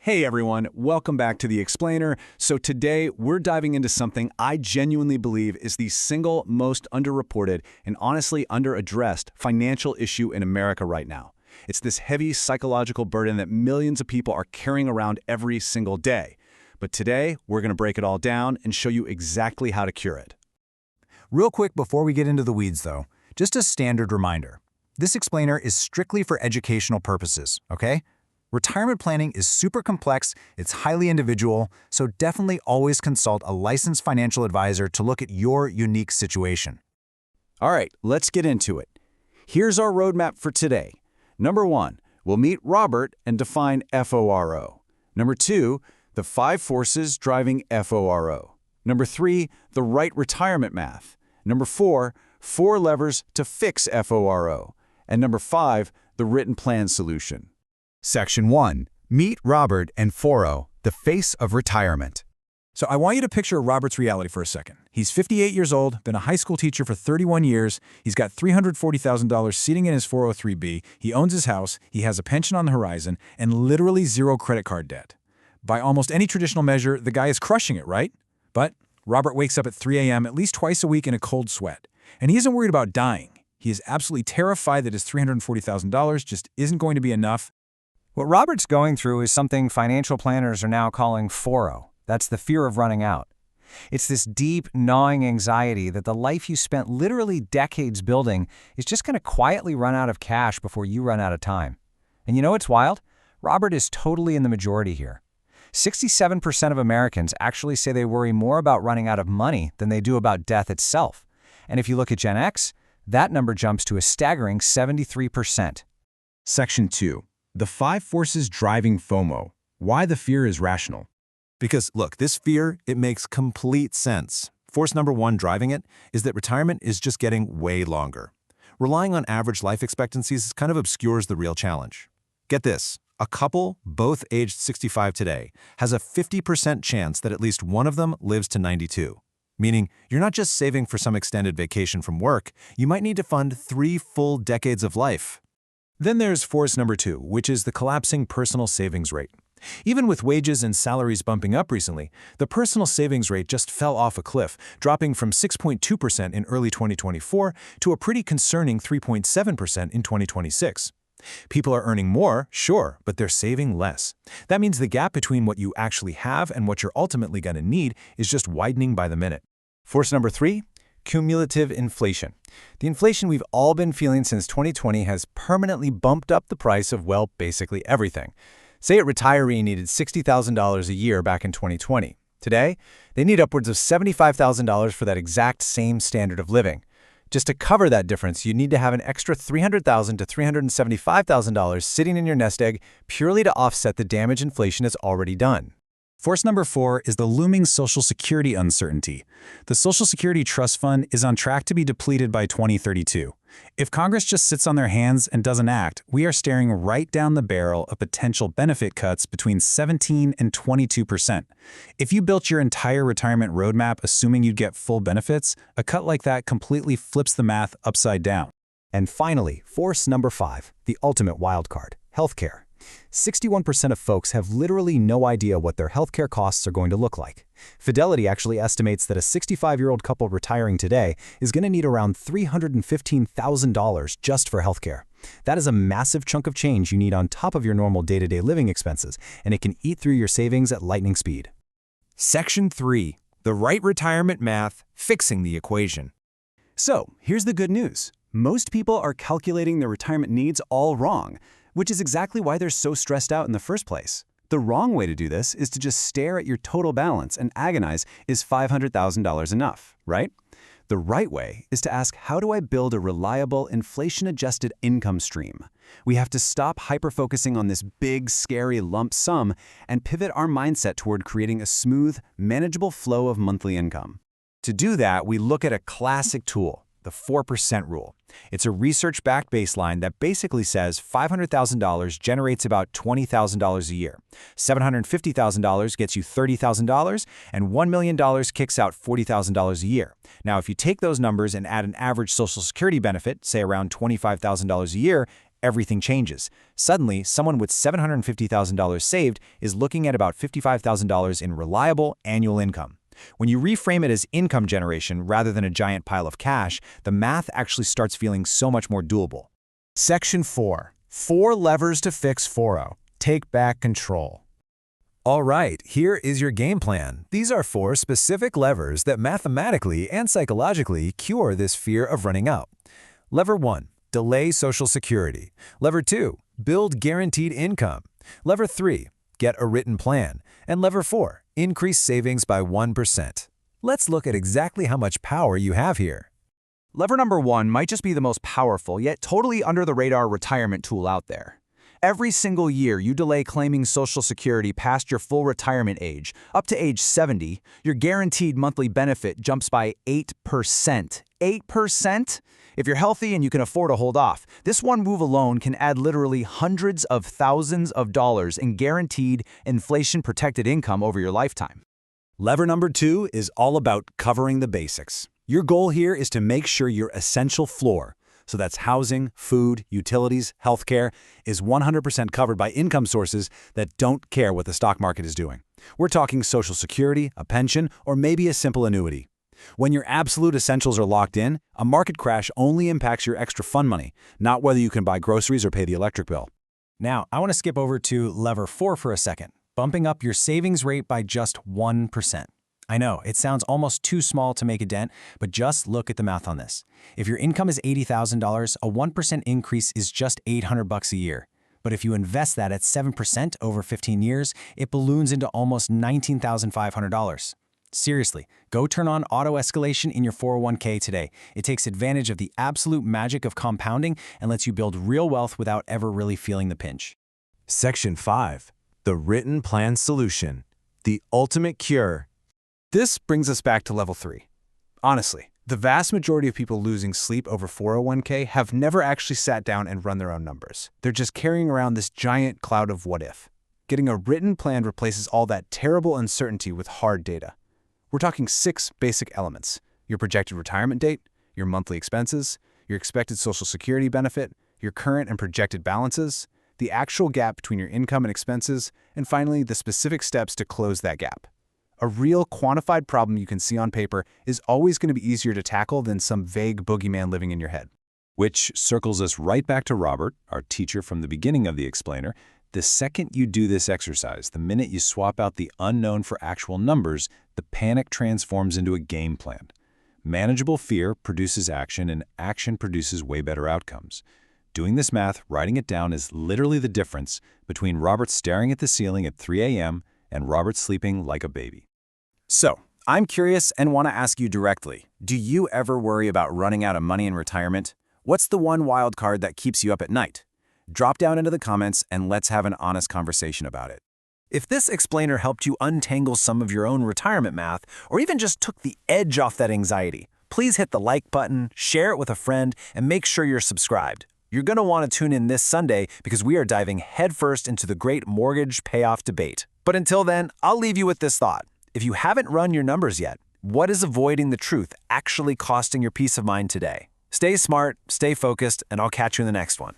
Hey everyone, welcome back to The Explainer. So today we're diving into something I genuinely believe is the single most underreported and honestly underaddressed financial issue in America right now. It's this heavy psychological burden that millions of people are carrying around every single day. But today we're going to break it all down and show you exactly how to cure it. Real quick before we get into the weeds though, just a standard reminder. This explainer is strictly for educational purposes, okay? Retirement planning is super complex, it's highly individual, so definitely always consult a licensed financial advisor to look at your unique situation. All right, let's get into it. Here's our roadmap for today. Number 1, we'll meet Robert and define FORO. Number 2, the 5 forces driving FORO. Number 3, the right retirement math. Number 4, 4 levers to fix FORO. And number 5, the written plan solution. Section 1. Meet Robert and FORO, the face of retirement. So I want you to picture Robert's reality for a second. He's 58 years old, been a high school teacher for 31 years, he's got $340,000 sitting in his 403b, he owns his house, he has a pension on the horizon, and literally zero credit card debt. By almost any traditional measure, the guy is crushing it, right? But Robert wakes up at 3 a.m. at least twice a week in a cold sweat. And he isn't worried about dying. He is absolutely terrified that his $340,000 just isn't going to be enough. What Robert's going through is something financial planners are now calling FORO. That's the fear of running out. It's this deep, gnawing anxiety that the life you spent literally decades building is just going to quietly run out of cash before you run out of time. And you know what's wild? Robert is totally in the majority here. 67% of Americans actually say they worry more about running out of money than they do about death itself. And if you look at Gen X, that number jumps to a staggering 73%. Section 2. The 5 forces driving FOMO. Why the fear is rational. Because, look, this fear, it makes complete sense. Force number 1 driving it is that retirement is just getting way longer. Relying on average life expectancies kind of obscures the real challenge. Get this, a couple, both aged 65 today, has a 50% chance that at least one of them lives to 92. Meaning, you're not just saving for some extended vacation from work, you might need to fund 3 full decades of life. Then there's force number 2, which is the collapsing personal savings rate. Even with wages and salaries bumping up recently, the personal savings rate just fell off a cliff, dropping from 6.2% in early 2024 to a pretty concerning 3.7% in 2026. People are earning more, sure, but they're saving less. That means the gap between what you actually have and what you're ultimately going to need is just widening by the minute. Force number 3, cumulative inflation. The inflation we've all been feeling since 2020 has permanently bumped up the price of, well, basically everything. Say a retiree needed $60,000 a year back in 2020. Today, they need upwards of $75,000 for that exact same standard of living. Just to cover that difference, you need to have an extra $300,000 to $375,000 sitting in your nest egg purely to offset the damage inflation has already done. Force number 4 is the looming Social Security uncertainty. The Social Security Trust Fund is on track to be depleted by 2032. If Congress just sits on their hands and doesn't act, we are staring right down the barrel of potential benefit cuts between 17 and 22%. If you built your entire retirement roadmap assuming you'd get full benefits, a cut like that completely flips the math upside down. And finally, force number 5, the ultimate wild card, healthcare. 61% of folks have literally no idea what their healthcare costs are going to look like. Fidelity actually estimates that a 65-year-old couple retiring today is going to need around $315,000 just for healthcare. That is a massive chunk of change you need on top of your normal day-to-day living expenses, and it can eat through your savings at lightning speed. Section 3. The right retirement math, fixing the equation. So, here's the good news. Most people are calculating their retirement needs all wrong, which is exactly why they're so stressed out in the first place. The wrong way to do this is to just stare at your total balance and agonize, is $500,000 enough, right? The right way is to ask, how do I build a reliable, inflation-adjusted income stream? We have to stop hyper-focusing on this big, scary lump sum and pivot our mindset toward creating a smooth, manageable flow of monthly income. To do that, we look at a classic tool, the 4% rule. It's a research-backed baseline that basically says $500,000 generates about $20,000 a year. $750,000 gets you $30,000, and $1 million kicks out $40,000 a year. Now, if you take those numbers and add an average Social Security benefit, say around $25,000 a year, everything changes. Suddenly, someone with $750,000 saved is looking at about $55,000 in reliable annual income. When you reframe it as income generation rather than a giant pile of cash, the math actually starts feeling so much more doable. Section 4. 4 levers to fix FORO. Take back control. All right, here is your game plan. These are 4 specific levers that mathematically and psychologically cure this fear of running out. Lever 1. Delay Social Security. Lever 2. Build guaranteed income. Lever 3. Get a written plan. And lever 4. Increase savings by 1%. Let's look at exactly how much power you have here. Lever number 1 might just be the most powerful, yet totally under-the-radar retirement tool out there. Every single year you delay claiming Social Security past your full retirement age, up to age 70, your guaranteed monthly benefit jumps by 8%. 8%? If you're healthy and you can afford to hold off, this one move alone can add literally hundreds of thousands of dollars in guaranteed inflation-protected income over your lifetime. Lever number 2 is all about covering the basics. Your goal here is to make sure your essential floor, so that's housing, food, utilities, healthcare, is 100% covered by income sources that don't care what the stock market is doing. We're talking Social Security, a pension, or maybe a simple annuity. When your absolute essentials are locked in, a market crash only impacts your extra fun money, not whether you can buy groceries or pay the electric bill. Now, I want to skip over to lever 4 for a second, bumping up your savings rate by just 1%. I know, it sounds almost too small to make a dent, but just look at the math on this. If your income is $80,000, a 1% increase is just $800 a year. But if you invest that at 7% over 15 years, it balloons into almost $19,500. Seriously, go turn on auto escalation in your 401k today. It takes advantage of the absolute magic of compounding and lets you build real wealth without ever really feeling the pinch. Section 5. The Written Plan Solution. The Ultimate Cure. This brings us back to level 3. Honestly, the vast majority of people losing sleep over 401k have never actually sat down and run their own numbers. They're just carrying around this giant cloud of what if. Getting a written plan replaces all that terrible uncertainty with hard data. We're talking 6 basic elements: your projected retirement date, your monthly expenses, your expected Social Security benefit, your current and projected balances, the actual gap between your income and expenses, and finally, the specific steps to close that gap. A real quantified problem you can see on paper is always going to be easier to tackle than some vague boogeyman living in your head. Which circles us right back to Robert, our teacher from the beginning of the explainer. The second you do this exercise, the minute you swap out the unknown for actual numbers, the panic transforms into a game plan. Manageable fear produces action, and action produces way better outcomes. Doing this math, writing it down, is literally the difference between Robert staring at the ceiling at 3 a.m. and Robert sleeping like a baby. So, I'm curious and want to ask you directly, do you ever worry about running out of money in retirement? What's the one wild card that keeps you up at night? Drop down into the comments and let's have an honest conversation about it. If this explainer helped you untangle some of your own retirement math, or even just took the edge off that anxiety, please hit the like button, share it with a friend, and make sure you're subscribed. You're going to want to tune in this Sunday because we are diving headfirst into the great mortgage payoff debate. But until then, I'll leave you with this thought. If you haven't run your numbers yet, what is avoiding the truth actually costing your peace of mind today? Stay smart, stay focused, and I'll catch you in the next one.